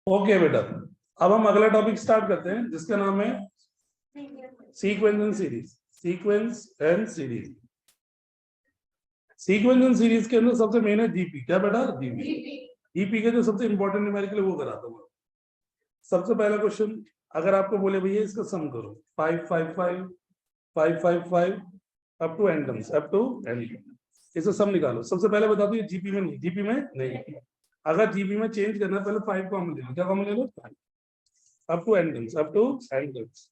Okay बेटा, अब हम अगला टॉपिक स्टार्ट करते हैं जिसका नाम है sequence and series. Sequence and series. Sequence and series के अंदर सबसे मेन है जीपी। क्या बेटा? जीपी। जीपी के जो सबसे इंपॉर्टेंट न्यूमेरिकल वो कराता हूँ। सबसे पहला क्वेश्चन, अगर आपको बोले भैया इसका सम करो 5 5 5 5 5 5 up to n terms, up to n, इसका सम निकालो। सबसे पहले बता दो ये जीपी में नहीं, जीपी में नहीं। अगर जीपी में चेंज करना है पहले 5 कॉमन ले लो। क्या कॉमन ले लो? 5 up to n terms, up to n terms.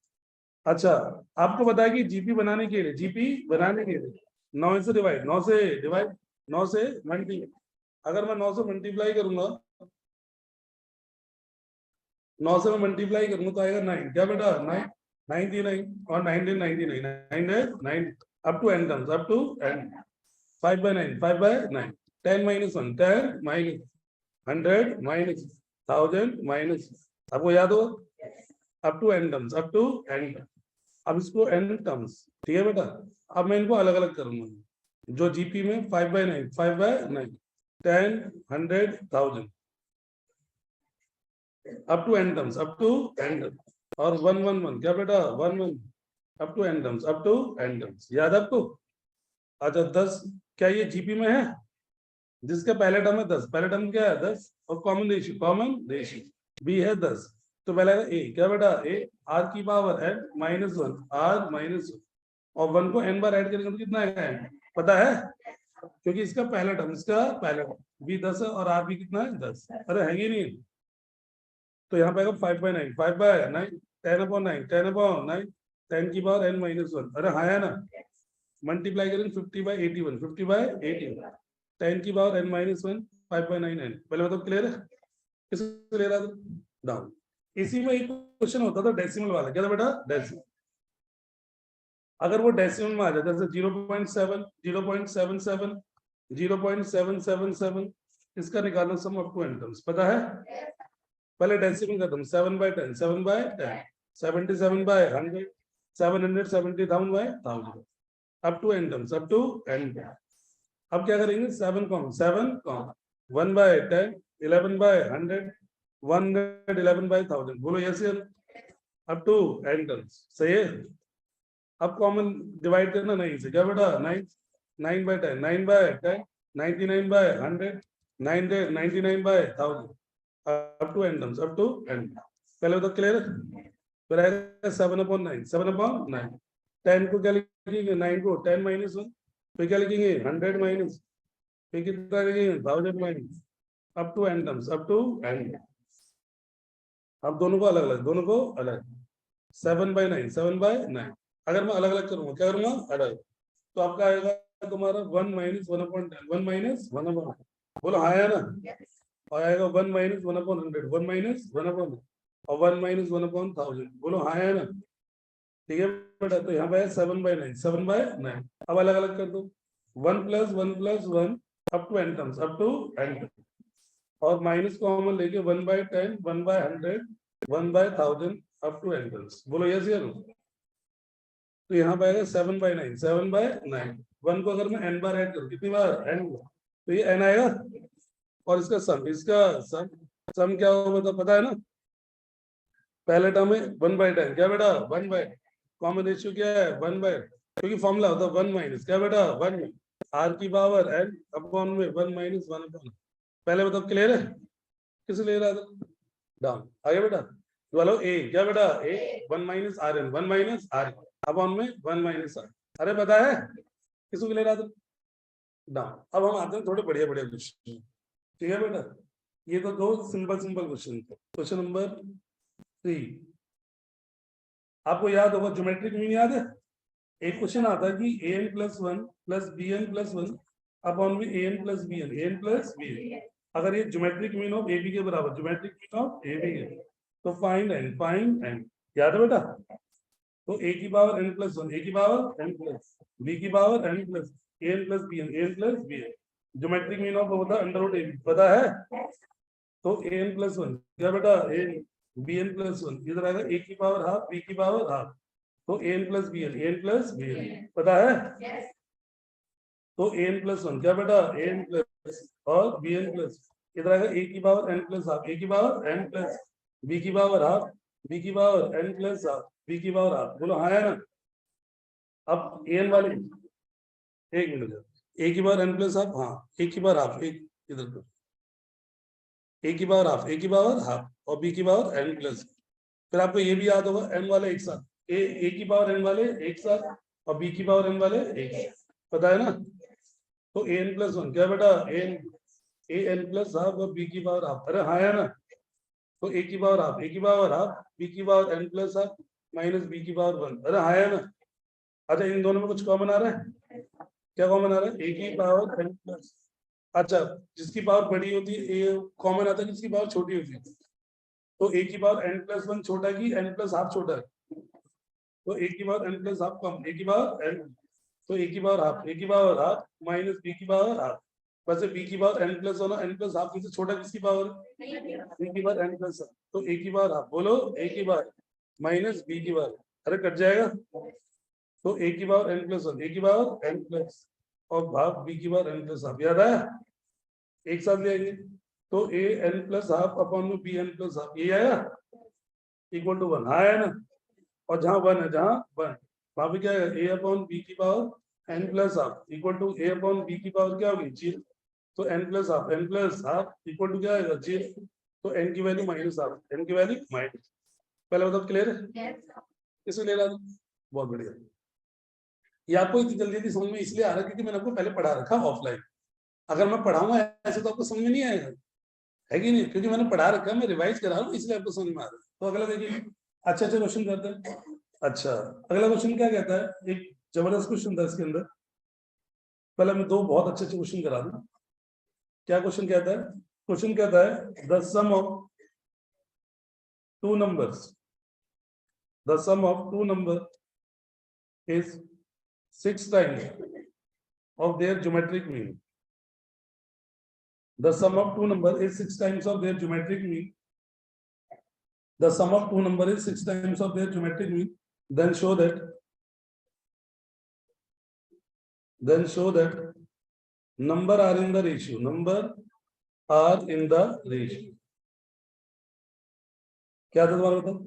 अच्छा, आपको बताया कि जीपी बनाने के लिए, जीपी बनाने के लिए 9 से डिवाइड, 9 से डिवाइड, 9 से मल्टीप्लाई। अगर मैं 9 से मल्टीप्लाई करूंगा, 9 से मैं मल्टीप्लाई करूंगा तो आएगा 9। क्या बेटा? 9 99 और 9 99 9 up to n terms, up to n. 5 by 9, 5 by 9, 10 minus 1, 10 minus 100 minus 1000 minus, आपको याद हो? Up to n terms, up to n. अब इसको एन टर्म्स, ठीक है बेटा। अब मैं इनको अलग अलग करूंगा। जो जीपी में 5 by 9, 5 by 9, 10 100 1000 up to n terms, up to n terms. और 1 1 1, क्या बेटा? 1 1 up to n terms, up to n terms. याद आपको? अच्छा 10, क्या ये जीपी में है? जिसका पहले टर्म है 10, पहले टर्म क्या है? 10 और common ratio, common ratio b है 10। तो पहले ए, क्या बेटा? ए आर की power n minus 1, r minus 1, और 1 को n बार ऐड करेंगे तो कितना आएगा? n पता है, क्योंकि इसका पहला टर्म, इसका पहला टर्म बी 10 है और आर भी कितना है? 10। अरे है ही नहीं, तो यहाँ पे आएगा 5 by 9, 5 by 9, 10 upon 9, 10 upon 9, 10 की पावर n माइनस 1। अरे हाँ है ना, मल्टीप्लाई करेंगे 50 by 81, 50 by 81, 10 की power n minus 1, 5 by 9 n। पहले बताओ क्लियर है? किसको ले रहा था? डाउन। इसी में एक क्वेश्चन होता था डेसिमल वाला। क्या था बेटा? डेसिमल। अगर वो डेसिमल में आ जाता है 0.7, 0.77, 0.777, इसका निकालना sum up to n terms. पता है? पहले डेसिमल का term 7 by 10, 7 by 10, 77 by 100, 770,000 by 1000 up to n terms, up to n. अब क्या करेंगे? 7 कॉम 7 कॉम 1 by 10, 11 by 100, 111 by 1000। बोलो यस या no? Up to n terms. सही है। अब कॉमन डिवाइड करना 9 से। क्या बेटा? 9 9 by 10, 9 by 10, 99 by 100, 99 by 1000 up to n terms, up to n. पहले तो क्लियर है? फिर आएगा 7 upon 9, 7 upon 9, 10 को क्या लिखेंगे? 9 को 10 माइनस 1, फिर क्या लिखेंगे? 100 माइनस, फिर कितना लिखेंगे? 1000 minus, up to n terms, up to n. अब दोनों को अलग अलग, दोनों को अलग। 7 by 9, 7 by 9, अगर मैं अलग अलग करूंगा, क्या करूंगा? अलग, तो आपका आएगा तुम्हारा 1 minus 1 upon 10, 1 minus 1 upon, बोलो हाँ या ना? और आएगा 1 minus 1 upon 100, 1 minus 1 upon, और 1 minus 1 upon 1000। बोलो हाँ या ना? ठीक है बेटा। तो यहाँ पे 7 by 9, 7 by 9। अब अलग अलग कर दो, 1 plus 1 plus 1 up to n terms, up to n. और माइनस कॉमन लेके 1 by 10, 1 by 100, 1 by 1000 up to n terms. बोलो यस या नो? तो यहाँ पे आएगा 7 by 9, 7 by 9। 1 को अगर मैं n बार ऐड करूँ, कितनी बार? n, तो ये n आएगा। और इसका सम सम क्या होगा तो पता है ना? पहले टर्म में 1 by 10, क्या बेटा? 1 by, कॉमन रेशियो क्या है? 1 by, क्योंकि फॉर्मूला होता है 1 माइनस, क्या बेटा? 1 आर की पावर n अपॉन में 1 माइनस 1 अपॉन। पहले बताओ क्लियर है? किस ले रहा था? डाउन। आगे बेटा बोलो ए, क्या बेटा? A 1 minus r n, 1 minus r upon में 1 माइनस आर। अरे पता है किसको ले रहा था? डाउन। अब हम आते हैं थोड़े बढ़िया बढ़िया क्वेश्चन। ठीक है बेटा, ये तो दो सिंपल सिंपल क्वेश्चन थे। क्वेश्चन नंबर 3, आपको याद होगा ज्योमेट्रिक मीन याद है? एक क्वेश्चन आता है कि an plus 1 plus bn plus 1 upon में an plus bn, an plus bn। अगर ये ज्योमेट्रिक मीन ऑफ ab के बराबर, ज्योमेट्रिक मीन ऑफ ab है, तो फाइंड n, फाइंड n। याद है बेटा? तो a की पावर n प्लस 1, a की पावर n प्लस, b की power n plus, an plus bn, an plus bn। Geometric mean of होता है अंडर रूट ab, पता है? तो an प्लस 1, क्या बेटा? an bn प्लस 1, इधर आएगा a की पावर हाफ, b की पावर हाफ, तो an plus bn, an plus bn। पता है? तो an प्लस 1, क्या बेटा? an प्लस और bn प्लस, इधर आएगा a की power n plus half, a की पावर n प्लस b की पावर हाफ, b की power n plus half, b की पावर हाफ। बोलो हाँ है ना। अब an वाले एक मिनट, a की पावर n प्लस हाफ, हाँ a की पावर हाफ, एक इधर कर, a की पावर हाफ, a की पावर हाफ और b की पावर n प्लस। फिर आपको ये भी याद होगा n वाले एक साथ, a की पावर n वाले एक साथ और b की पावर n वाले एक साथ, पता है ना। तो a n प्लस वन क्या बेटा, a n प्लस हाफ और b की पावर हाफ, अरे हाँ है ना। तो a की पावर हाफ, a की पावर हाफ, b की power n plus half minus b की पावर वन, अरे हाँ है ना। अच्छा इन दोनों में कुछ कॉमन आ रहा है, क्या कॉमन आ रहा है, a की पावर n प्लस, अच्छा जिसकी पावर बड़ी होती है a कॉमन आता है, जिसकी पावर छोटी होती है। तो a की पावर n प्लस वन छोटा की n प्लस हाफ छोटा है, तो a की power n plus half come, a की पावर n, तो a की पावर हाफ, a की पावर हाफ माइनस b की पावर हाफ, वैसे b की पावर n प्लस होना, n प्लस हाफ में से छोटा किसकी पावर, a की पावर n प्लस, तो a की पावर हाफ, बोलो a की पावर माइनस b की पावर, अरे कट जाएगा। तो a की power n plus one, a की पावर n प्लस और भाग b की पावर n प्लस हाफ, याद आया, एक साथ ले आएंगे। तो a n plus half upon में b n प्लस हाफ, ये आया इक्वल टू वन, आया ना। और जहां वन है, जहां वन वहां पे क्या है, a अपॉन b की power n plus half equal to a upon b की पावर क्या होगी, जीरो। तो n plus half equal to क्या आएगा, जीरो। तो n की वैल्यू माइनस हाफ, n की वैल्यू माइनस। पहले बताओ क्लियर है, किसे ले रहा था, बहुत बढ़िया। ये आपको इतनी जल्दी जल्दी समझ में इसलिए आ रहा है क्योंकि मैंने आपको पहले पढ़ा रखा ऑफलाइन। अगर मैं पढ़ाऊंगा ऐसे तो आपको समझ में नहीं आएगा, है कि नहीं, क्योंकि मैंने पढ़ा रखा है, मैं रिवाइज करा रहा हूँ इसलिए आपको समझ में आ रहा है। तो अगला देखिए, अच्छा क्वेश्चन करते हैं। अच्छा अगला क्वेश्चन क्या कहता है, एक जबरदस्त क्वेश्चन था इसके अंदर। पहले मैं दो बहुत अच्छे अच्छे क्वेश्चन करा दूं। क्या क्वेश्चन कहता है, क्वेश्चन कहता है the sum of two numbers, the sum of two number is 6 times of their geometric mean. The sum of two number is 6 times of their geometric mean. The sum of two number is 6 times of their geometric mean. Then show that number are in the ratio. Number are in the ratio. क्या था तुम्हारा बताओ,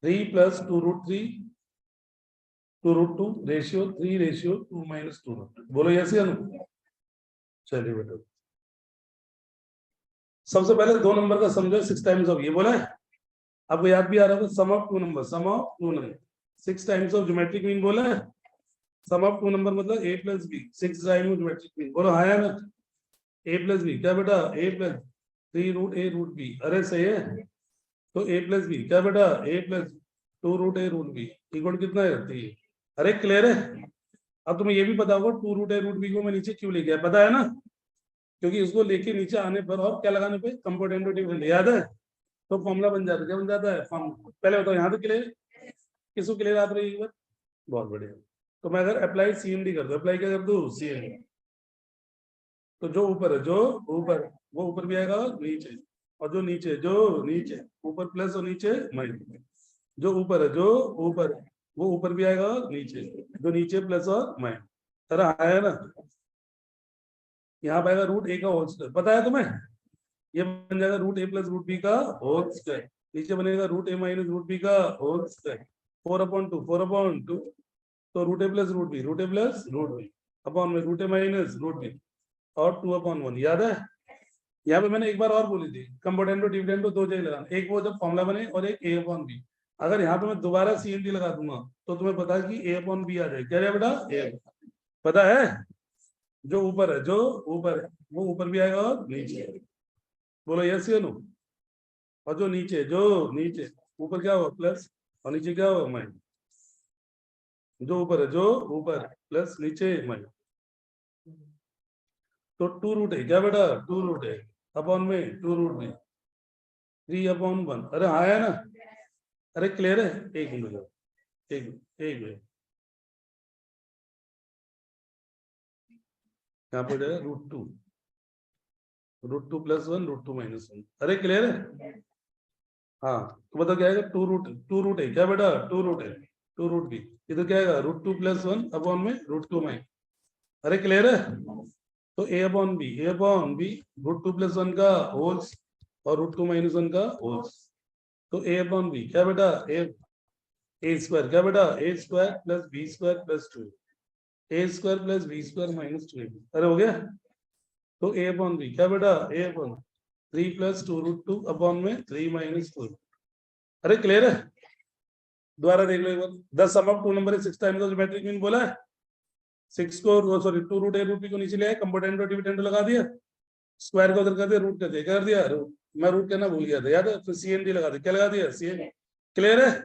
3 plus 2 root 3 2 root 2 ratio 3 ratio 2 minus 2 root 2. बोलो yes या no. चलिए बेटा, सबसे पहले दो नंबर का समझो 6 टाइम्स ऑफ, ये बोला है आपको याद भी आ रहा होगा, sum of two number, sum of two number 6 times of geometric mean बोला है। सम ऑफ टू नंबर मतलब a plus B, 6 times geometric mean, बोलो हाँ है ना। a प्लस बी क्या बेटा, a plus 3 root a root b, अरे सही है। तो a प्लस बी क्या बेटा, a plus 2 root a root b equal कितना है 3। अरे क्लियर है। अब तुम्हें ये भी पता होगा 2 रूट a रूट b को मैं नीचे क्यों लेके आया, पता है ना, क्योंकि इसको लेके नीचे आने पर और क्या लगाने पे, कंपोनेंट डिफरेंट, याद है। तो फॉर्मूला बन जाता है, क्या बन जाता है फॉर्मूला, पहले बताओ यहाँ तो क्लियर, किसको क्लियर आता रही एक बार, बहुत बढ़िया। तो मैं अगर अप्लाई CMD कर दूं, अप्लाई क्या कर दूं CMD, तो जो ऊपर है, जो ऊपर वो ऊपर भी आएगा और नीचे, और जो नीचे, जो नीचे ऊपर प्लस और नीचे माइनस, जो ऊपर है, जो ऊपर वो ऊपर भी आएगा और नीचे, जो नीचे प्लस और माइनस, तरह आया ना। यहाँ पाएगा रूट a का होल स्क्वायर, पता है तुम्हें, ये बन जाएगा root a plus root b का होल स्क्वायर, नीचे बनेगा root a minus root b का होल स्क्वायर, 4/2 4/2, तो root a plus root b, root a plus root b upon में root a minus root b और 2/1, याद है। यहाँ पे मैंने एक बार और बोली थी, कंपोनेंट डिविडेंड दो जगह लगाना, एक वो जब फॉर्मूला बने और एक a/b। अगर यहाँ पे मैं दोबारा CMD लगा दूंगा तो तुम्हें पता है कि a/b आ जाए, क्या है बेटा a, पता है, जो ऊपर है, जो ऊपर है वो ऊपर भी आएगा और नीचे, बोलो यस या नो। और जो नीचे, जो नीचे ऊपर क्या हुआ प्लस और नीचे क्या हुआ माइनस, जो ऊपर है, जो ऊपर प्लस नीचे माइनस, तो 2 रूट है क्या बेटा, 2 रूट है अपॉन में 2 रूट में 3/1, अरे हाँ है ना। अरे क्लियर है, एक मिनट, एक मिनट, यहाँ पे जाएगा root two plus 1 root 2 minus 1, अरे क्लियर है। हाँ तो बताओ क्या आएगा, 2 रूट है क्या बेटा, 2 रूट है 2 रूट b, इधर क्या आएगा रूट 2 प्लस 1 अपॉन में रूट 2 माइनस, अरे क्लियर है। तो a upon b रूट 2 + 1 का होल्स और रूट 2 - 1 का होल्स। तो a upon b क्या बेटा a स्क्वायर क्या बेटा a square plus b square plus 2 a square plus b square minus 2। अरे हो गया। तो a upon b क्या बेटा a upon 3 + 2 रूट 2 अपॉन में 3 - 2। अरे क्लियर है। दोबारा देख लो एक बार। The sum of two number is 6 times the geometric mean बोला है। 6 को sorry 2 root a root b को नीचे ले आए, कंपोनेंट और डिविडेंड लगा दिया, स्क्वायर को उधर कर दिया, रूट कर दिया, कर दिया मैं रूट करना भूल गया था याद है, फिर CND लगा दिया। क्या लगा दिया CND। क्लियर है।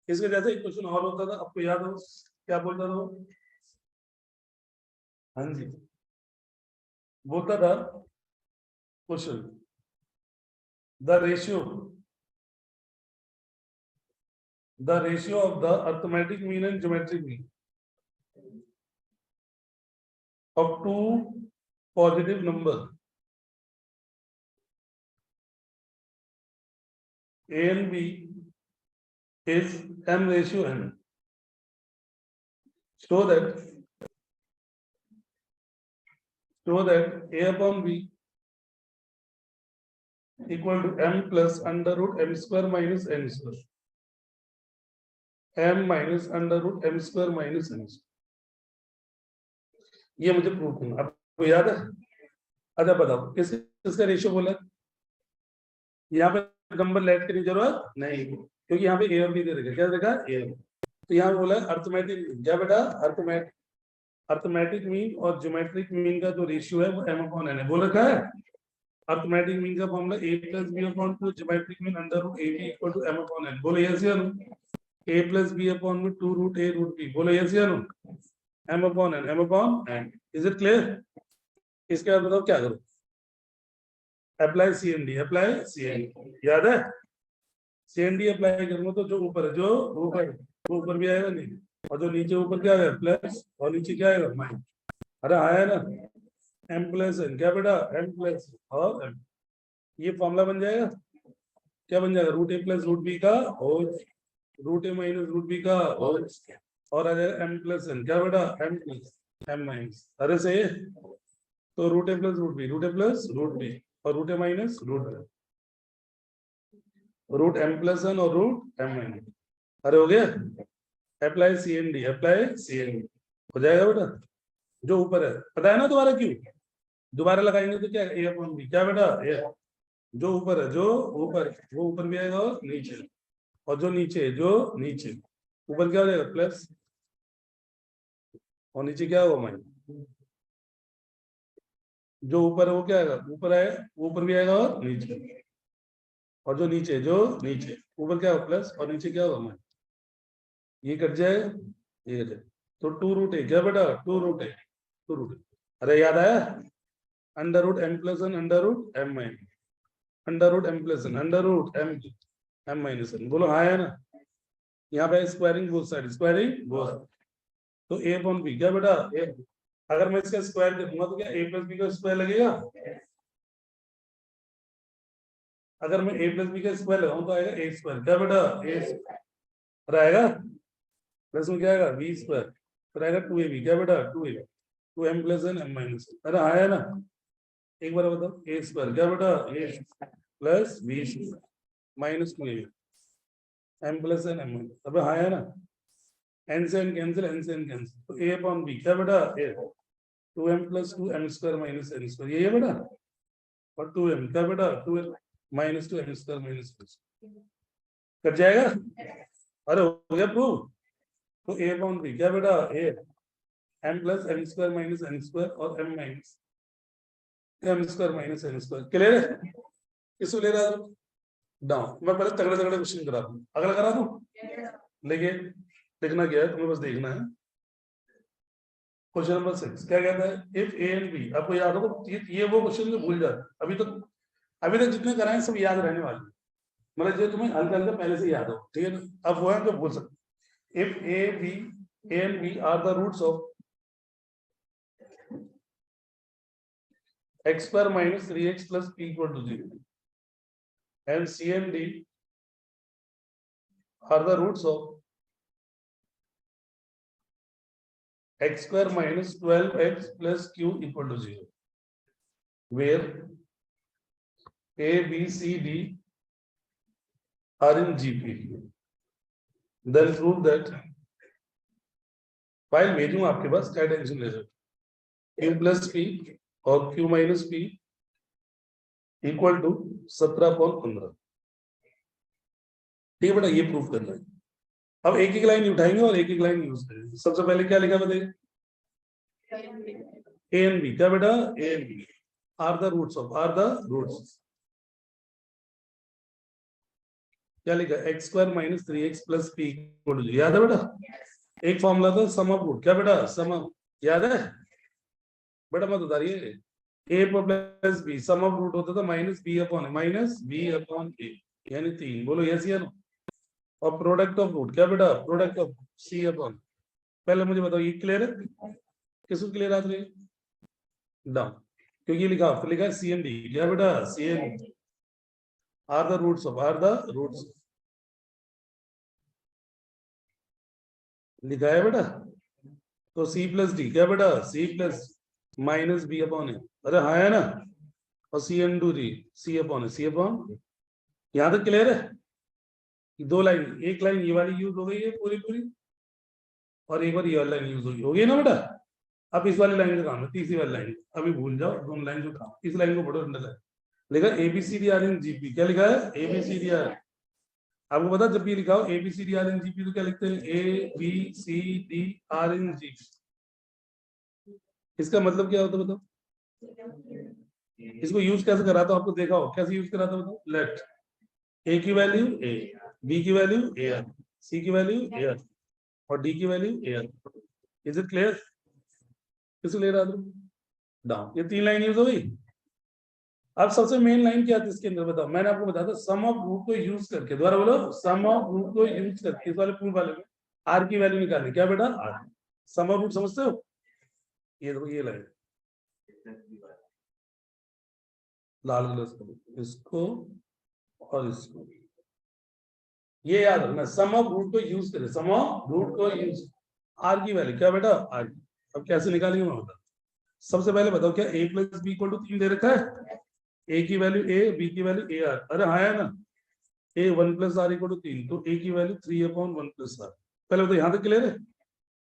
इसके जैसे एक क्वेश्चन और होता था, आपको याद हो क्या बोलता था वो? हाँ जी बोलता था question the ratio of the arithmetic mean and geometric mean of two positive number a and b is m/n, so that a upon b equal to m plus under root m square minus n square, m minus under root m square minus n square। ये मुझे prove करना, आपको याद है? अच्छा बताओ किसका ratio बोला? यहाँ पे नंबर लेट करने की जरूरत नहीं, क्योंकि यहाँ पे ए और बी दे रखा, क्या देखा ए। तो यहाँ बोला अर्थमेटिक क्या बेटा अर्थमेटिक मीन और ज्योमेट्रिक मीन का जो रेशियो है वो m/n है। बोल रखा है अर्थमेटिक मीन का formula a + b/2, geometric mean under root ab equal to m/n। बोलो यस या no. a + b/2 2 root a root b। बोलो यस या no. m/n। Is it clear? इसके बाद बताओ क्या करो? अप्लाई CND याद है? CND अप्लाई करूंगा तो जो ऊपर है वो ऊपर भी आएगा नहीं, और जो नीचे ऊपर क्या आएगा प्लस और नीचे क्या आएगा माइनस। अरे आया ना m + n क्या बेटा m + और m। ये फॉर्मूला बन जाएगा, क्या बन जाएगा रूट a + रूट b का whole root a - root b का होल और आ जाएगा m + n क्या बेटा m + m माइनस। अरे सही है। तो root a + root b root b और root a - root m + n और रूट m - अरे हो गया। अप्लाई CND हो जाएगा बेटा। जो ऊपर है पता है ना दोबारा क्यों? दोबारा लगाएंगे तो क्या a/b क्या बेटा a। जो ऊपर है वो ऊपर भी आएगा और नीचे, और जो नीचे ऊपर क्या हो जाएगा प्लस और नीचे क्या होगा माइनस। जो ऊपर है वो क्या आएगा ऊपर भी आएगा और नीचे, और जो नीचे ऊपर क्या होगा प्लस और नीचे क्या होगा माइनस। ये कट जाएगा ये कट जाएगा। तो 2 रूट a क्या बेटा 2 रूट a। अरे याद आया under root m + n under root m - under root m + n under root m - n। बोलो हाँ है ना। यहाँ पे स्क्वायरिंग बोथ। तो a/b क्या बेटा a। अगर मैं इसका स्क्वायर करूंगा तो क्या a + b का स्क्वायर लगेगा? अगर मैं a + b का स्क्वायर लगाऊं तो आएगा a स्क्वायर क्या बेटा a रहेगा प्लस में क्या आएगा b स्क्वायर, फिर आएगा 2ab क्या बेटा 2ab 2m + n m - n। अरे आया ना। एक बार बताओ a स्क्वायर क्या बेटा a plus b square minus 2ab m + n m - अब हाँ है ना। n से n कैंसिल तो a/b क्या बेटा a 2m + 2m² - n²। ये है बेटा और 2m क्या बेटा 2m - 2m² - कट जाएगा। अरे हो गया प्रूव। तो a/b क्या बेटा a m + m² - n² और m - m² - n²। क्लियर है? किसको ले रहा हूं डाउन। मैं पहले तगड़े क्वेश्चन करा दूं, अगला करा दूं। लेकिन लिखना क्या है तुम्हें बस देखना है। क्वेश्चन नंबर 6 क्या कहता है इफ a and b। आपको याद हो ये वो क्वेश्चन जो भूल जाते अभी तक जितने कराए सब याद रहने वाले, मतलब जो तुम्हें हल्का हल्का पहले से याद हो, ठीक है। अब वो है जो भूल सकते। If a and b are the roots of x² - 3x + p = 0 and c and d are the roots of x² - 12x + q = 0। where A, B, C, D are in GP, then prove that file भेजूंगा आपके पास, क्या tension ले रहे हो, Q plus P और Q minus P equal to 17/15। ठीक है बेटा, ये प्रूफ करना है। अब एक एक लाइन उठाएंगे और एक एक लाइन यूज करेंगे। सबसे पहले क्या लिखा बताइए, A and B, क्या बेटा, A and B are the roots। क्या लिखा, x square minus 3x plus p equal to, याद है बेटा, एक फॉर्मूला था सम ऑफ रूट, क्या बेटा, सम ऑफ, याद है बेटा, मत उतारिए, a plus b sum of root होता था माइनस b अपॉन a, यानी 3, बोलो यस या नो। और प्रोडक्ट ऑफ रूट, क्या बेटा, प्रोडक्ट ऑफ c अपॉन, पहले मुझे बताओ ये क्लियर है, किसको क्लियर आते हैं, डाउन, क्योंकि लिखा है सी एंड डी, क्या बेटा, सी एंड आर द रूट्स लिखा है बेटा। तो C प्लस डी, क्या बेटा, C plus minus B upon A, अरे हाँ है ना, और C into D, C upon यहाँ तक क्लियर है। दो लाइन, एक लाइन ये वाली यूज हो गई है पूरी, और एक बार ये वाली लाइन यूज होगी ना बेटा। अब इस वाली लाइन का काम है, तीसरी वाली लाइन, अभी भूल जाओ दोनों लाइन जो काम, इस लाइन को पढ़ो, अंडर लाइन लिखा ABCD इन जीपी, क्या लिखा है, ABCD। आपको पता जब भी लिखा हो ABCD इन जीपी तो क्या लिखते हैं, ABCD इन जीपी, इसका मतलब क्या होता है बताओ, इसको यूज कैसे कराता हूं, आपको देखा हो कैसे यूज कराता हूं, बताओ, लेट A की वैल्यू A, B की वैल्यू AR, C की वैल्यू AR और D की value AR। Is it clear, किसको ले रहा था डाउन, ये 3 लाइन यूज हो गई। अब सबसे मेन लाइन क्या थी इसके अंदर बताओ, मैंने आपको बताया था सम ऑफ रूट को यूज करके, दोबारा बोलो, सम ऑफ रूट को यूज करके, इस वाले प्रूफ वाले में आर की वैल्यू निकालनी, क्या बेटा, आर, सम ऑफ रूट समझते हो, ये देखो ये लाइन लाल कलर, इसको और इसको, ये याद रखना, सम ऑफ रूट को यूज करें, सम ऑफ रूट को यूज, आर की वैल्यू, क्या बेटा, आर। अब कैसे निकालेंगे मैं बता, सबसे पहले बताओ, क्या a plus b equal to 3 दे रखा है, a की वैल्यू a, b की वैल्यू a r, अरे हाँ है ना, a 1 plus r equal to 3, तो a की वैल्यू 3 अपॉन 1 प्लस r। पहले बताओ यहाँ तक क्लियर है।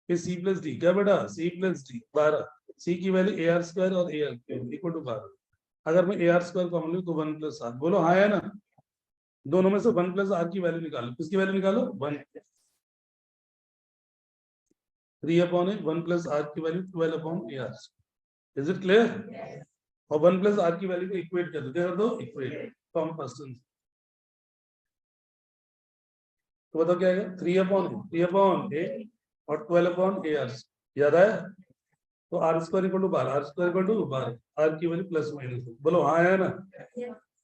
फिर c प्लस d, क्या बेटा, c प्लस d 12, c की वैल्यू ar स्क्वायर और ar क्यूब इक्वल टू 12। अगर मैं ar स्क्वायर कॉमन लूं तो 1 प्लस r, बोलो हाँ है ना, दोनों में से 1 प्लस r की वैल्यू निकालो, किसकी वैल्यू निकालो, 1, 3 अपॉन 1 प्लस r की value 12 upon ar। Is it clear, और 1 प्लस r की वैल्यू को इक्वेट कर दो, इक्वेट फ्रॉम पर्सन, तो बताओ क्या आएगा, 3 अपॉन a और 12 अपॉन ar, याद है, तो r square equal to 12, r square equal to 12, r की वैल्यू प्लस माइनस, बोलो हाँ है ना।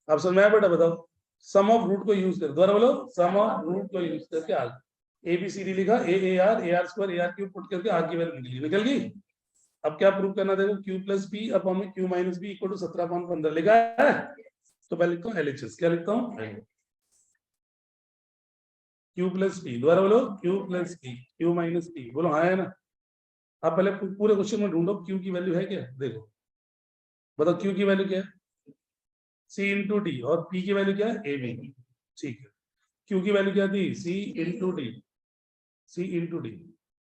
अब समझ में आया बेटा, बताओ, सम ऑफ रूट को यूज कर, दोबारा बोलो, सम ऑफ रूट को यूज करके आर, ABCD लिखा, AR square AR cube put करके आर की वैल्यू निकल गई। अब क्या प्रूव करना, देखो Q प्लस P अपॉन में Q minus B equal to 17/15 लिखा है, तो पहले लिखता हूँ LHS, क्या लिखता हूँ, Q प्लस P, दोबारा बोलो, Q plus P, Q minus P, बोलो हाँ है ना। अब पहले पूरे क्वेश्चन में ढूंढो Q की वैल्यू है क्या, देखो बताओ Q की वैल्यू क्या है, C इंटू डी, और P की वैल्यू क्या है, AB, ठीक है। Q की वैल्यू क्या थी, C into D, C into D,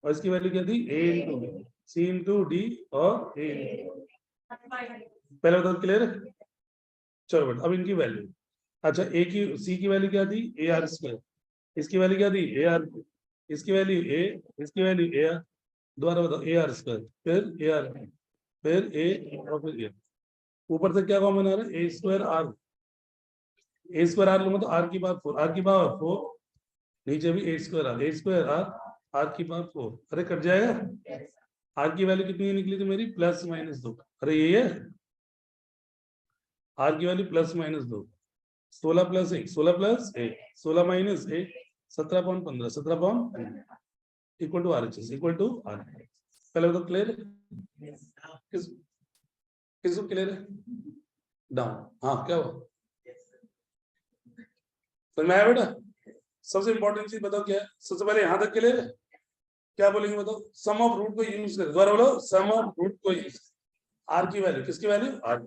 और इसकी वैल्यू क्या थी, A into D, C into D और A, पहले बताओ क्लियर है। चलो बेटा अब इनकी वैल्यू, अच्छा A की, C की वैल्यू क्या थी, AR स्क्वायर, इसकी वैल्यू क्या थी, AR, इसकी वैल्यू A, इसकी वैल्यू AR, दोबारा बताओ AR स्क्वायर, फिर AR, फिर A और फिर A, ऊपर से क्या कॉमन आ रहा है, A स्क्वायर R लूंगा तो R की पावर 4, नीचे भी A स्क्वायर R की पावर 4, अरे कट जाएगा। R की वैल्यू कितनी निकली थी मेरी, प्लस माइनस 2, अरे ये है R की value plus minus 2, 16 plus 1, 16 plus 1, 16 minus 1, 17/15, 17 equal to RHS, equal to R। पहले तो क्लियर है, किसको क्लियर है, डाउन, हाँ क्या हुआ, समझ में आया बेटा। सबसे इंपॉर्टेंट चीज बताओ क्या है, सबसे पहले यहां तक क्लियर है, क्या बोलेंगे बताओ, सम ऑफ रूट को यूज करें, दोबारा बोलो, सम ऑफ रूट को यूज, आर की वैल्यू, किसकी वैल्यू, आर।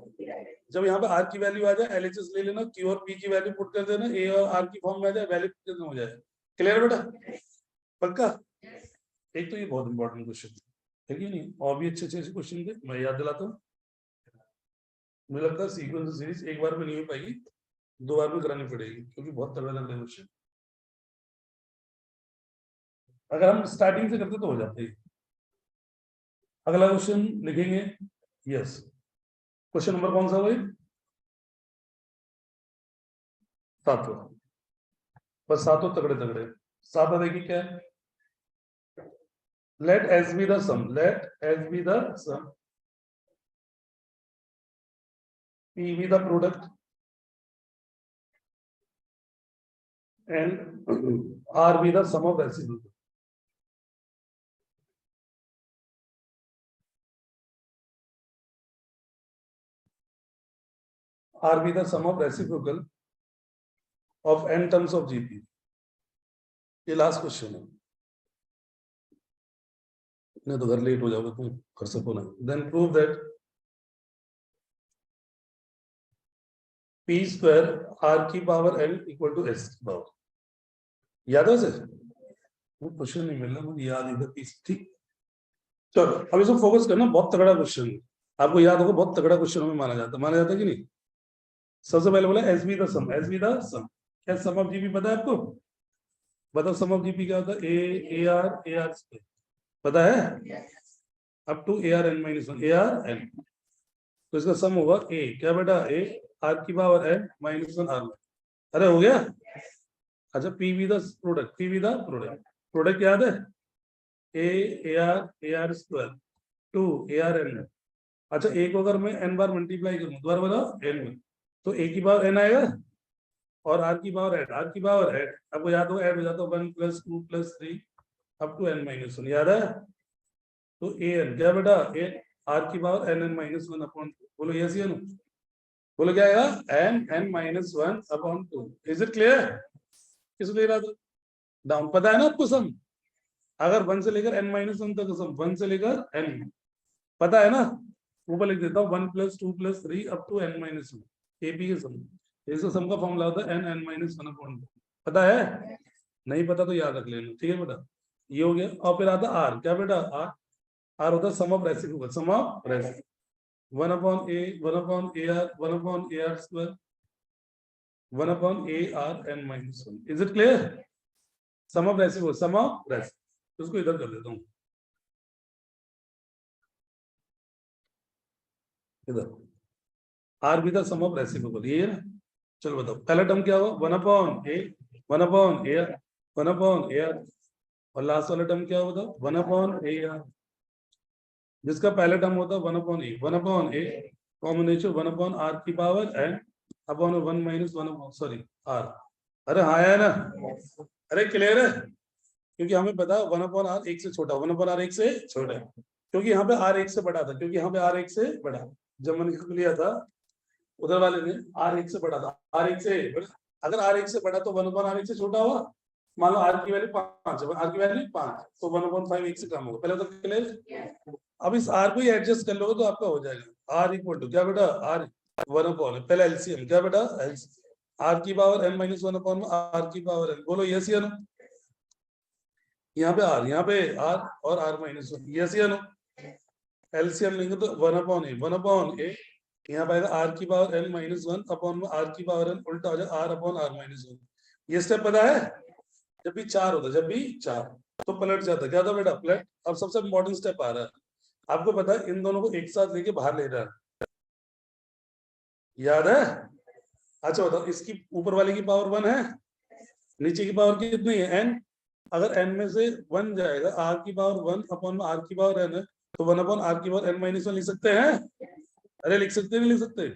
जब यहाँ पे आर की वैल्यू आ जाए एलएचएस ले लेना, क्यू और पी की वैल्यू पुट कर देना, ए और आर की फॉर्म में आ जाए, वैल्यू पुट करना हो जाए। क्लियर बेटा, पक्का। एक तो ये बहुत इंपॉर्टेंट क्वेश्चन है कि नहीं, और भी अच्छे अच्छे क्वेश्चन थे, मैं याद दिलाता हूँ। मुझे लगता है सीक्वेंस सीरीज एक बार में नहीं हो पाएगी, 2 बार में करानी पड़ेगी, क्योंकि बहुत तगड़ा लग रहा है क्वेश्चन। अगर हम स्टार्टिंग से करते तो हो जाते हैं। अगला क्वेश्चन लिखेंगे, यस, क्वेश्चन नंबर कौन सा भाई, 7वां। बस 7 तगड़े तगड़े। 7वां देखिए क्या है, let S be the sum, let S be the sum, P be the product, and R be the sum of reciprocal. R be the sum of reciprocal of n terms of GP. ये last question है, नहीं तो घर late हो जाओगे तुम, कर सको ना। Then prove that P square R की power n equal to S की पावर। याद है सर, वो क्वेश्चन नहीं मिल रहा मुझे, याद इधर P, ठीक। चलो अब इसको फोकस करना, बहुत तगड़ा क्वेश्चन है, आपको याद होगा बहुत तगड़ा क्वेश्चन में माना जाता है कि नहीं। सबसे पहले बोला S be the sum, S be the sum, क्या सम ऑफ जीपी पता है आपको, बताओ सम ऑफ जीपी क्या होता है, ए आर स्क्वायर, पता है, up to a r n minus one, a r n, तो इसका सम होगा ए, क्या बेटा, ए आर की power n minus one r. अरे हो गया। अच्छा p v the product, p v the product, product याद है, a r square to a r n. अच्छा ए को अगर मैं एन बार मल्टीप्लाई करूं, दोबारा बताओ, एन में, तो ए की पावर एन आएगा, और आर की पावर एड, आर की पावर एड, आपको याद हो ऐड हो जाता है 1 + 2 + 3 अप टू n - 1, याद है। तो ए एन क्या बेटा, ए आर की पावर n(n - 1) अपॉन, बोलो यस या नो, बोलो क्या आएगा, n(n - 1)/2। इज इट क्लियर, किस ले रहा था डाउन, पता है ना आपको सम, अगर 1 से लेकर n-1 तक सम, 1 से लेकर n, पता है ना, ऊपर लिख देता हूँ 1 + 2 + 3 अप टू n-1, एपी के सम, इसका सम का फॉर्मूला होता है n(n-1)/2। पता है, नहीं पता तो याद रख लेना, ठीक है बेटा। ये हो गया, और फिर आता आर, क्या बेटा, आर, आर होता है sum of reciprocal, sum of reciprocal 1/a, 1/ar square, 1/ar(n-1). Is it clear, sum of reciprocal, sum of reciprocal, उसको इधर कर देता हूँ, इधर आर भी था सम ऑफ रेसिप्रोकल, ये है ना। चलो बताओ पहला टर्म क्या होगा, 1/a, 1/a, 1/a, और लास्ट वाला टर्म क्या होगा, 1/a, जिसका पहला टर्म होता है 1/a, 1/a कॉम्बिनेशन 1/r की power n upon 1 - 1, sorry r। अरे हाँ है ना, अरे क्लियर है, क्योंकि हमें पता है 1/r एक से छोटा, 1/r एक से छोटा है, क्योंकि यहाँ पे r एक से बड़ा था, क्योंकि यहाँ पे r एक से बड़ा, जब मैंने लिया था उधर वाले ने r एक से बड़ा था, r एक से बड़ा, अगर r एक से बड़ा तो 1/r एक से छोटा हुआ, मान लो r की वैल्यू 5 है, r की वैल्यू 5, तो 1/5 एक से कम होगा, पहले तो क्लियर। अब इस r को ही एडजस्ट कर लोगे तो आपका हो जाएगा, r इक्वल टू क्या बेटा, r 1/, पहले एलसीएम क्या बेटा, r की पावर n-1 r की पावर n, बोलो यस या नो, यहाँ पे r, यहाँ पे r और r-1, यस या नो, एलसीएम लेंगे तो 1/a, 1/a, यहाँ पे आर की पावर n-1 अपॉन आर की पावर n, उल्टा हो जाए r/r-1। ये स्टेप पता है, जब भी 4 होता, जब भी 4 तो पलट जाता, क्या था बेटा, पलट। अब सबसे इंपॉर्टेंट स्टेप आ रहा है, आपको पता है इन दोनों को एक साथ लेके बाहर ले रहा है, याद है। अच्छा बताओ, इसकी ऊपर वाले की पावर 1 है, नीचे की पावर कितनी है, n, अगर n में से 1 जाएगा, r की पावर 1 अपॉन r की पावर n है, तो 1/r की पावर n-1 लिख सकते हैं, अरे लिख सकते नहीं लिख सकते,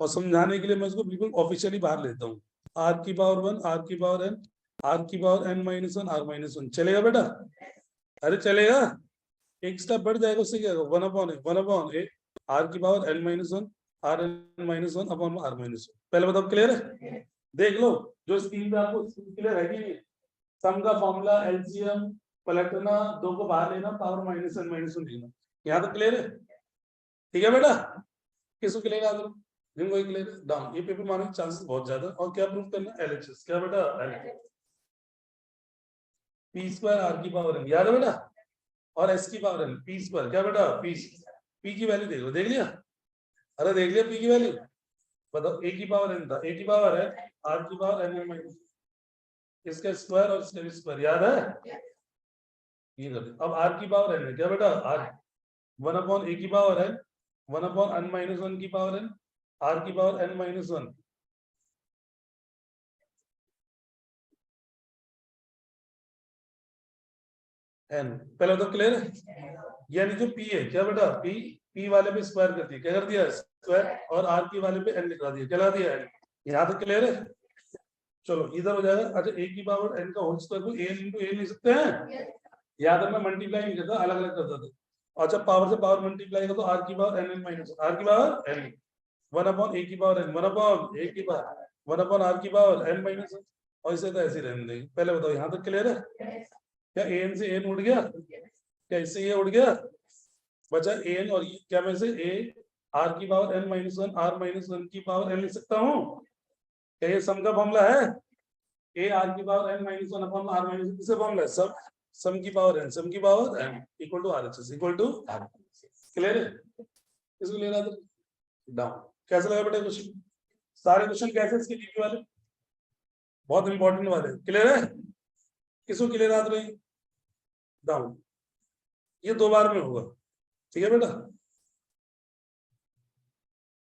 और समझाने के लिए मैं इसको बिल्कुल ऑफिशियली बाहर लेता हूँ, r की पावर 1, r की पावर n, r की पावर n-1, r-1, चलेगा बेटा, अरे चलेगा, एक स्टेप बढ़ जाएगा, उससे क्या होगा, 1/a, r की power n-1, r(n-1) upon r-1। पहले बताओ क्लियर है, देख लो जो स्क्रीन पे आपको क्लियर है कि नहीं, सम का फॉर्मूला एलसीएम पलटना, दो को बाहर लेना, पावर -n-1 लेना, यहाँ तक क्लियर है। ठीक है बेटा, किसको क्लियर आ रहा जिनको क्लियर डाउन, ये पेपर मारने के चांसेस बहुत ज्यादा। और क्या प्रूव करना, एलएचएस, क्या बेटा, पी स्क्वायर आर की पावर एन, याद है बेटा, और एस की पावर एन, पी स्क्वायर, क्या बेटा, पी की वैल्यू देख लो, देख लिया, अरे देख लिया पी की वैल्यू, बताओ ए की पावर एन था, ए की पावर है आर की पावर एन माइनस इसका स्क्वायर और इसका स्क्वायर, याद है, ये कर दे। अब आर की पावर एन है, क्या बेटा, आर 1/a की पावर एन 1/n माइनस 1 की पावर एन आर की पावर n माइनस 1, एन, पहले तो क्लियर है, यानी जो पी है, क्या बेटा, पी वाले पे स्क्वायर कर दिया, क्या कर दिया, स्क्वायर, और आर की वाले पे एन लिखा दिया, क्या लगा दिया, एन, यहाँ तक क्लियर है। चलो इधर हो जाएगा, अच्छा ए की पावर एन का होल स्क्वायर को एन इंटू ए लिख सकते हैं, याद है मैं मल्टीप्लाई नहीं करता, अलग अलग करता था। अच्छा पावर से पावर मल्टीप्लाई कर, तो आर की power n n minus r की पावर एन 1/a की पावर एन 1/a की पावर 1/r की पावर एन माइनस, और इसे तो ऐसे ही रहने देंगे। पहले बताओ यहाँ तक क्लियर है, क्या एन से एन उड़ गया, क्या इससे ये उड़ गया, बचा एन, और क्या मैं से ए आर की power n minus 1 r minus 1 की पावर एन लिख सकता हूँ, क्या ये सम का फॉर्मूला है, ए आर की power n minus 1 upon r minus 1 किसका फॉर्मूला है, सम की पावर एन, सम की power n equal to RHS equal to r, clear है, इसको ले रहा था डाउन। कैसा लगा बेटा क्वेश्चन, सारे क्वेश्चन कैसे इसके डीपी वाले बहुत इंपॉर्टेंट वाले, क्लियर है, किसको क्लियर आ रही डाउन, ये 2 बार में होगा, ठीक है बेटा।